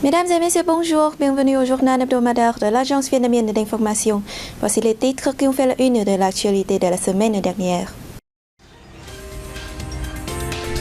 Mesdames et messieurs, bonjour. Bienvenue au journal hebdomadaire de l'Agence vietnamienne d'information. Voici les titres qui ont fait la une de l'actualité de la semaine dernière.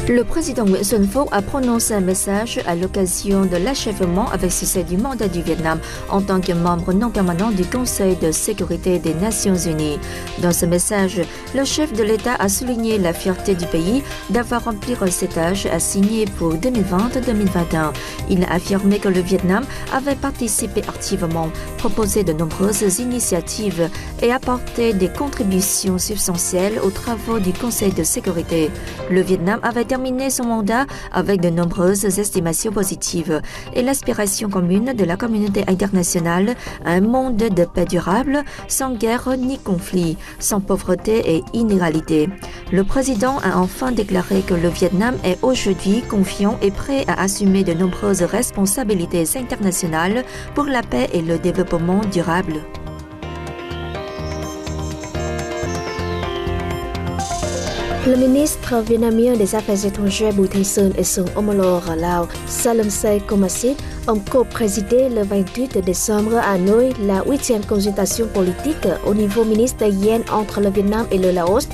Le président Nguyễn Xuân Phúc a prononcé un message à l'occasion de l'achèvement avec succès du mandat du Vietnam en tant que membre non permanent du Conseil de sécurité des Nations Unies. Dans ce message, le chef de l'État a souligné la fierté du pays d'avoir rempli ses tâches assignées pour 2020-2021. Il a affirmé que le Vietnam avait participé activement, proposé de nombreuses initiatives et apporté des contributions substantielles aux travaux du Conseil de sécurité. Le Vietnam avait terminé son mandat avec de nombreuses estimations positives et l'aspiration commune de la communauté internationale à un monde de paix durable, sans guerre ni conflit, sans pauvreté et inégalité. Le président a enfin déclaré que le Vietnam est aujourd'hui confiant et prêt à assumer de nombreuses responsabilités internationales pour la paix et le développement durable. Le ministre vietnamien des Affaires étrangères Bùi Thanh Sơn et son homologue Lào Salamsay Kommasith ont co-présidé le 28 décembre à Hanoï la 8e consultation politique au niveau ministériel entre le Vietnam et le Laos.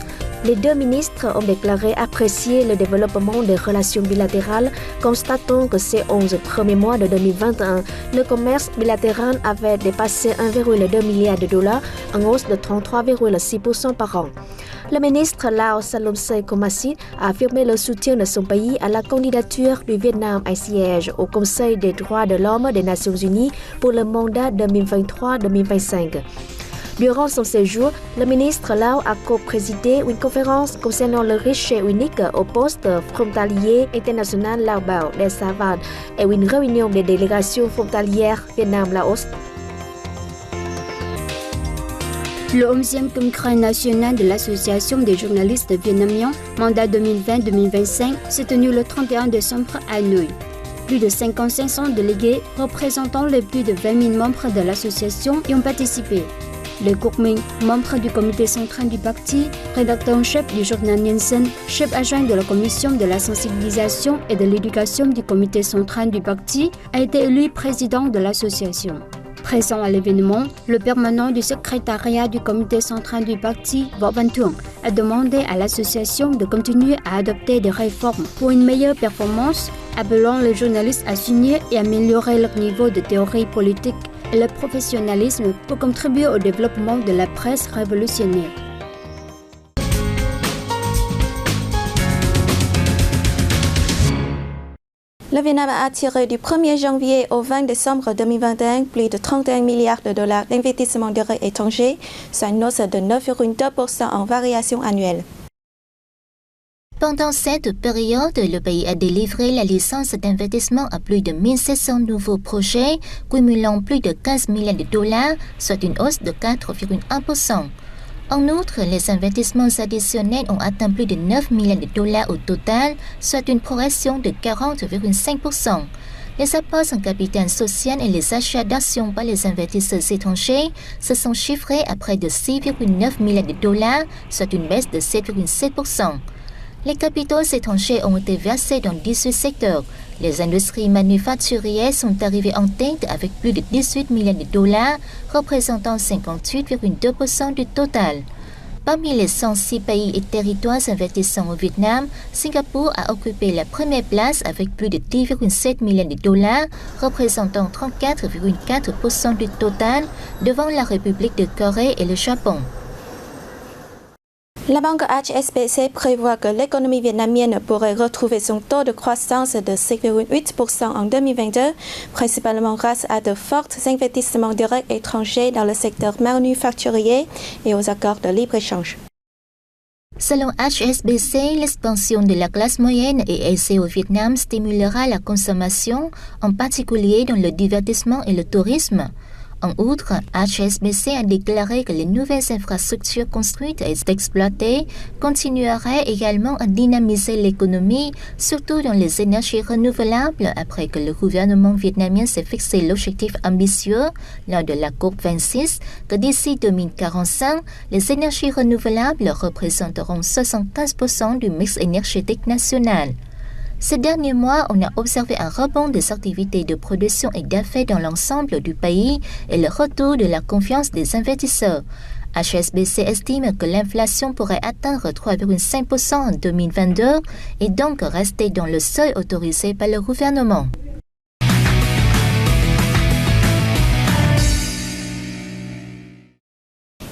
Les deux ministres ont déclaré apprécier le développement des relations bilatérales, constatant que ces 11 premiers mois de 2021, le commerce bilatéral avait dépassé 1,2 milliard de dollars, en hausse de 33,6% par an. Le ministre Lào Salamsay Kommasith a affirmé le soutien de son pays à la candidature du Vietnam à siège au Conseil des droits de l'homme des Nations Unies pour le mandat 2023-2025. Durant son séjour, le ministre Lào a co-présidé une conférence concernant le guichet unique au poste frontalier international Lao Bảo de Savan et une réunion des délégations frontalières Vietnam-Laos. Le 11e congrès national de l'Association des journalistes vietnamiens, mandat 2020-2025, s'est tenu le 31 décembre à Hanoï. Plus de 5500 délégués représentant les plus de 20 000 membres de l'association y ont participé. Les Quốc Minh, membre du comité central du parti, rédacteur en chef du journal Nhân Dân, chef adjoint de la commission de la sensibilisation et de l'éducation du comité central du parti, a été élu président de l'association. Présent à l'événement, le permanent du secrétariat du comité central du parti, Võ Văn Thưởng, a demandé à l'association de continuer à adopter des réformes pour une meilleure performance, appelant les journalistes à signer et améliorer leur niveau de théorie politique et le professionnalisme pour contribuer au développement de la presse révolutionnaire. Le Vietnam a attiré du 1er janvier au 20 décembre 2021 plus de 31 milliards de dollars d'investissements directs étrangers, soit une hausse de 9,2% en variation annuelle. Pendant cette période, le pays a délivré la licence d'investissement à plus de 1700 nouveaux projets, cumulant plus de 15 milliards de dollars, soit une hausse de 4,1%. En outre, les investissements additionnels ont atteint plus de 9 milliards de dollars au total, soit une progression de 40,5%. Les apports en capital social et les achats d'actions par les investisseurs étrangers se sont chiffrés à près de 6,9 milliards de dollars, soit une baisse de 7,7%. Les capitaux étrangers ont été versés dans 18 secteurs. Les industries manufacturières sont arrivées en tête avec plus de 18 milliards de dollars, représentant 58,2% du total. Parmi les 106 pays et territoires investissant au Vietnam, Singapour a occupé la première place avec plus de 10,7 milliards de dollars, représentant 34,4% du total, devant la République de Corée et le Japon. La banque HSBC prévoit que l'économie vietnamienne pourrait retrouver son taux de croissance de 7,8% en 2022, principalement grâce à de forts investissements directs étrangers dans le secteur manufacturier et aux accords de libre-échange. Selon HSBC, l'expansion de la classe moyenne et aisée au Vietnam stimulera la consommation, en particulier dans le divertissement et le tourisme. En outre, HSBC a déclaré que les nouvelles infrastructures construites et exploitées continueraient également à dynamiser l'économie, surtout dans les énergies renouvelables, après que le gouvernement vietnamien s'est fixé l'objectif ambitieux lors de la COP26 que d'ici 2045, les énergies renouvelables représenteront 75% du mix énergétique national. Ces derniers mois, on a observé un rebond des activités de production et d'affaires dans l'ensemble du pays et le retour de la confiance des investisseurs. HSBC estime que l'inflation pourrait atteindre 3,5% en 2022 et donc rester dans le seuil autorisé par le gouvernement.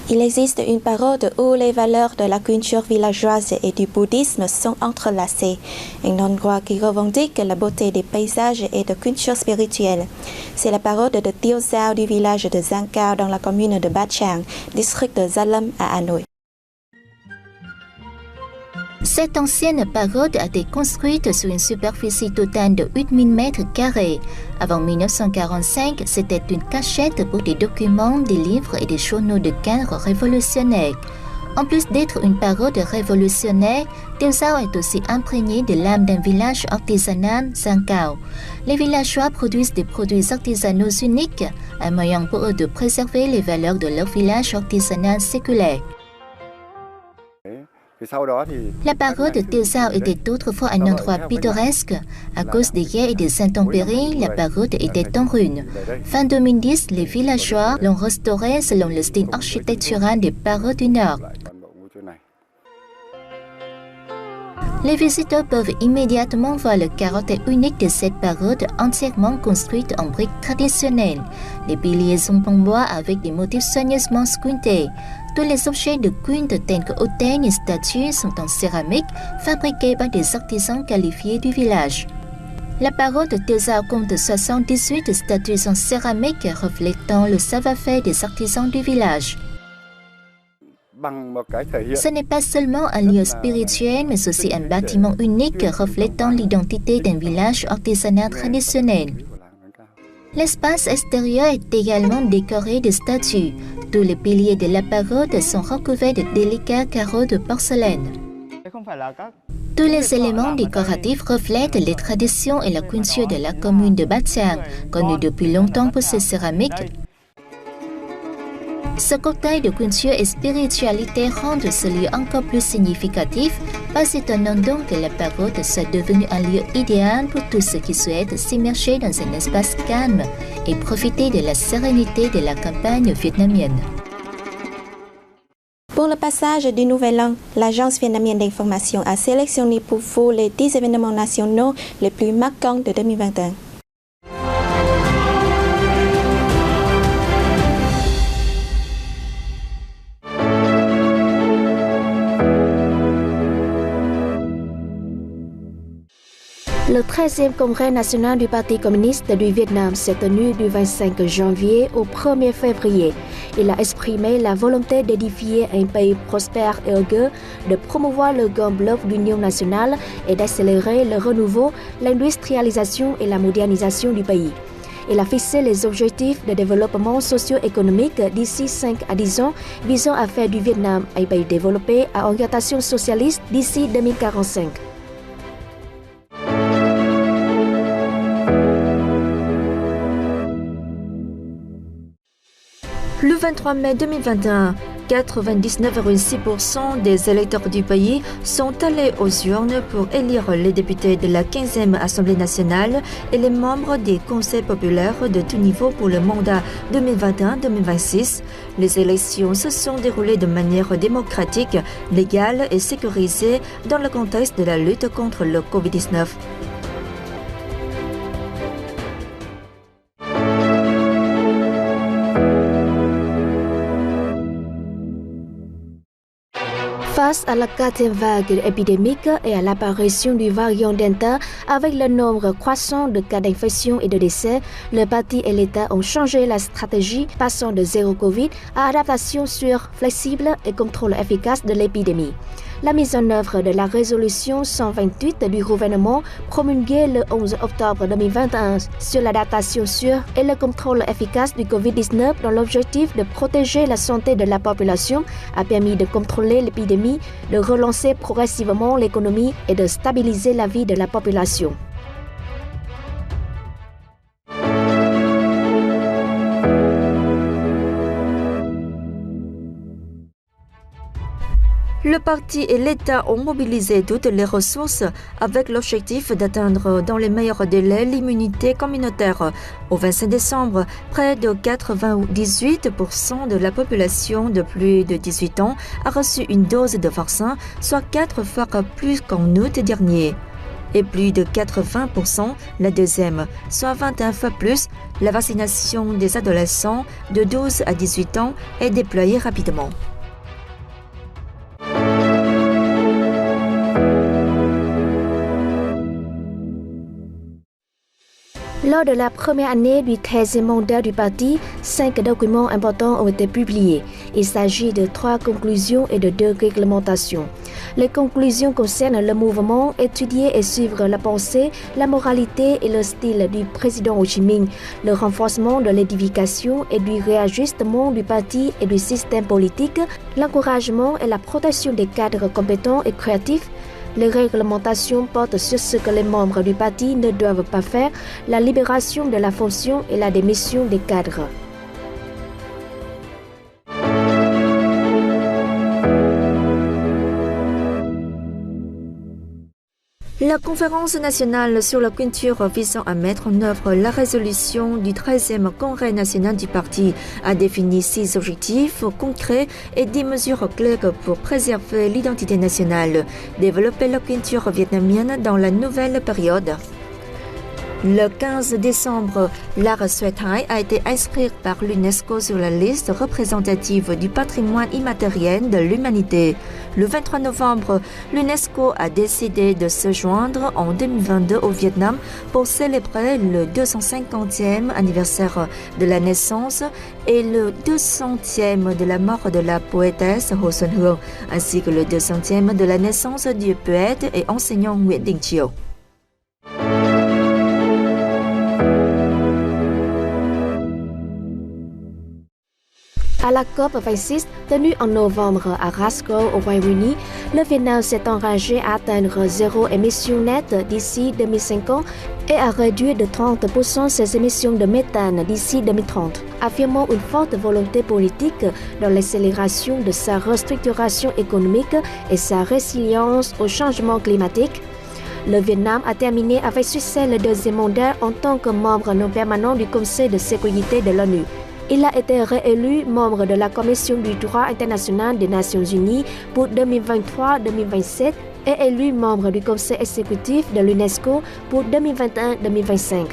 Il existe une parole où les valeurs de la culture villageoise et du bouddhisme sont entrelacées, un endroit qui revendique la beauté des paysages et de culture spirituelle. C'est la parole de Tiêu Giao du village de Giang Cao dans la commune de Ba Chang, district de Gia Lâm à Hanoï. Cette ancienne pagode a été construite sur une superficie totale de 8000 mètres carrés. Avant 1945, c'était une cachette pour des documents, des livres et des journaux de cadre révolutionnaires. En plus d'être une pagode révolutionnaire, Tiêu Giao est aussi imprégnée de l'âme d'un village artisanal, Giang Cao. Les villageois produisent des produits artisanaux uniques, un moyen pour eux de préserver les valeurs de leur village artisanal séculaire. La pagode de Tiêu Giao était autrefois un endroit pittoresque. À cause des guerres et des intempéries, la pagode était en ruine. Fin 2010, les villageois l'ont restaurée selon le style architectural des pagodes du Nord. Les visiteurs peuvent immédiatement voir le caractère unique de cette pagode entièrement construite en briques traditionnelles. Les piliers sont en bois avec des motifs soigneusement sculptés. Tous les objets de culte tels que autels et statues sont en céramique, fabriqués par des artisans qualifiés du village. La pagode de Tiêu Giao compte 78 statues en céramique reflétant le savoir-faire des artisans du village. Ce n'est pas seulement un lieu spirituel, mais aussi un bâtiment unique reflétant l'identité d'un village artisanal traditionnel. L'espace extérieur est également décoré de statues. Tous les piliers de la pagode sont recouverts de délicats carreaux de porcelaine. Tous les éléments décoratifs reflètent les traditions et la culture de la commune de Ba Chang, connue depuis longtemps pour ses céramiques. Ce cocktail de culture et spiritualité rend ce lieu encore plus significatif, pas étonnant donc que la pagode soit devenue un lieu idéal pour tous ceux qui souhaitent s'immerger dans un espace calme et profiter de la sérénité de la campagne vietnamienne. Pour le passage du Nouvel An, l'Agence vietnamienne d'information a sélectionné pour vous les 10 événements nationaux les plus marquants de 2021. Le 13e congrès national du Parti communiste du Vietnam s'est tenu du 25 janvier au 1er février. Il a exprimé la volonté d'édifier un pays prospère et heureux, de promouvoir le grand bloc d'union nationale et d'accélérer le renouveau, l'industrialisation et la modernisation du pays. Il a fixé les objectifs de développement socio-économique d'ici 5 à 10 ans, visant à faire du Vietnam un pays développé à orientation socialiste d'ici 2045. Le 23 mai 2021, 99,6% des électeurs du pays sont allés aux urnes pour élire les députés de la 15e Assemblée nationale et les membres des conseils populaires de tout niveau pour le mandat 2021-2026. Les élections se sont déroulées de manière démocratique, légale et sécurisée dans le contexte de la lutte contre le Covid-19. Face à la 4e vague épidémique et à l'apparition du variant Delta, avec le nombre croissant de cas d'infection et de décès, le parti et l'État ont changé la stratégie, passant de zéro Covid à adaptation sûre, flexible et contrôle efficace de l'épidémie. La mise en œuvre de la résolution 128 du gouvernement promulguée le 11 octobre 2021 sur l'adaptation sûre et le contrôle efficace du Covid-19 dans l'objectif de protéger la santé de la population a permis de contrôler l'épidémie, de relancer progressivement l'économie et de stabiliser la vie de la population. Le parti et l'État ont mobilisé toutes les ressources avec l'objectif d'atteindre dans les meilleurs délais l'immunité communautaire. Au 25 décembre, près de 98% de la population de plus de 18 ans a reçu une dose de vaccin, soit 4 fois plus qu'en août dernier. Et plus de 80% la deuxième, soit 21 fois plus. La vaccination des adolescents de 12 à 18 ans est déployée rapidement. Lors de la première année du 13e mandat du parti, 5 documents importants ont été publiés. Il s'agit de 3 conclusions et de 2 réglementations. Les conclusions concernent le mouvement, étudier et suivre la pensée, la moralité et le style du président Ho Chi Minh, le renforcement de l'édification et du réajustement du parti et du système politique, l'encouragement et la protection des cadres compétents et créatifs. Les réglementations portent sur ce que les membres du parti ne doivent pas faire, la libération de la fonction et la démission des cadres. La conférence nationale sur la culture visant à mettre en œuvre la résolution du 13e congrès national du parti a défini 6 objectifs concrets et 10 mesures claires pour préserver l'identité nationale, développer la culture vietnamienne dans la nouvelle période. Le 15 décembre, l'art Sue Thai a été inscrit par l'UNESCO sur la liste représentative du patrimoine immatériel de l'humanité. Le 23 novembre, l'UNESCO a décidé de se joindre en 2022 au Vietnam pour célébrer le 250e anniversaire de la naissance et le 200e de la mort de la poétesse Ho Xuân Hương, ainsi que le 200e de la naissance du poète et enseignant Nguyễn Đình Chiểu. À la COP26 tenue en novembre à Glasgow au Royaume-Uni, le Vietnam s'est engagé à atteindre zéro émission nette d'ici 2050 et à réduire de 30% ses émissions de méthane d'ici 2030, affirmant une forte volonté politique dans l'accélération de sa restructuration économique et sa résilience au changement climatique. Le Vietnam a terminé avec succès le 2e mandat en tant que membre non permanent du Conseil de sécurité de l'ONU. Il a été réélu membre de la Commission du droit international des Nations Unies pour 2023-2027 et élu membre du Conseil exécutif de l'UNESCO pour 2021-2025.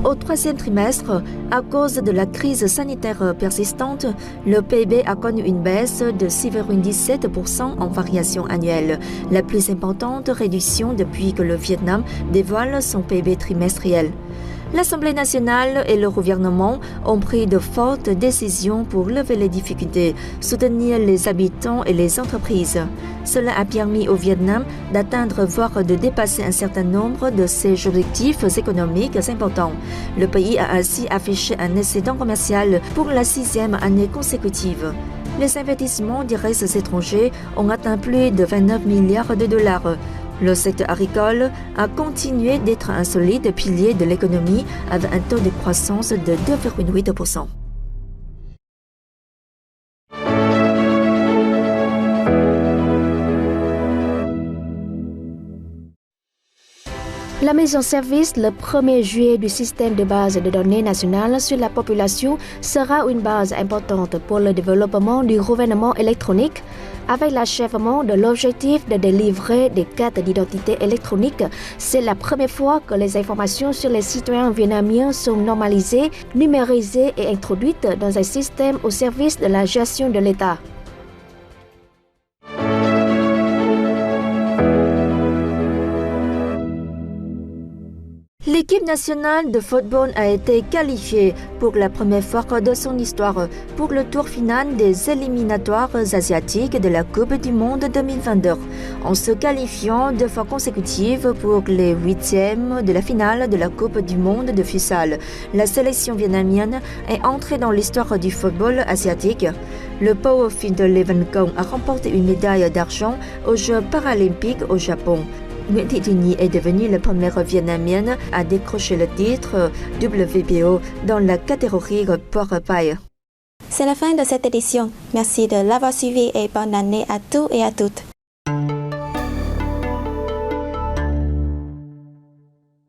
Au 3e trimestre, à cause de la crise sanitaire persistante, le PIB a connu une baisse de 6,17% en variation annuelle, la plus importante réduction depuis que le Vietnam dévoile son PIB trimestriel. L'Assemblée nationale et le gouvernement ont pris de fortes décisions pour lever les difficultés, soutenir les habitants et les entreprises. Cela a permis au Vietnam d'atteindre voire de dépasser un certain nombre de ses objectifs économiques importants. Le pays a ainsi affiché un excédent commercial pour la 6e année consécutive. Les investissements directs étrangers ont atteint plus de 29 milliards de dollars. Le secteur agricole a continué d'être un solide pilier de l'économie avec un taux de croissance de 2,8%. La mise en service le 1er juillet du système de base de données nationales sur la population sera une base importante pour le développement du gouvernement électronique. Avec l'achèvement de l'objectif de délivrer des cartes d'identité électronique, c'est la première fois que les informations sur les citoyens vietnamiens sont normalisées, numérisées et introduites dans un système au service de la gestion de l'État. L'équipe nationale de football a été qualifiée pour la première fois de son histoire pour le tour final des éliminatoires asiatiques de la Coupe du Monde 2022, en se qualifiant 2 fois consécutives pour les 8e de la finale de la Coupe du Monde de futsal. La sélection vietnamienne est entrée dans l'histoire du football asiatique. Le Powerful de Leven Công a remporté une médaille d'argent aux Jeux paralympiques au Japon. Nguyễn Thị Thùy Nhi est devenue la première Vietnamienne à décrocher le titre WBO dans la catégorie porc paille. C'est la fin de cette édition. Merci de l'avoir suivi et bonne année à tous et à toutes.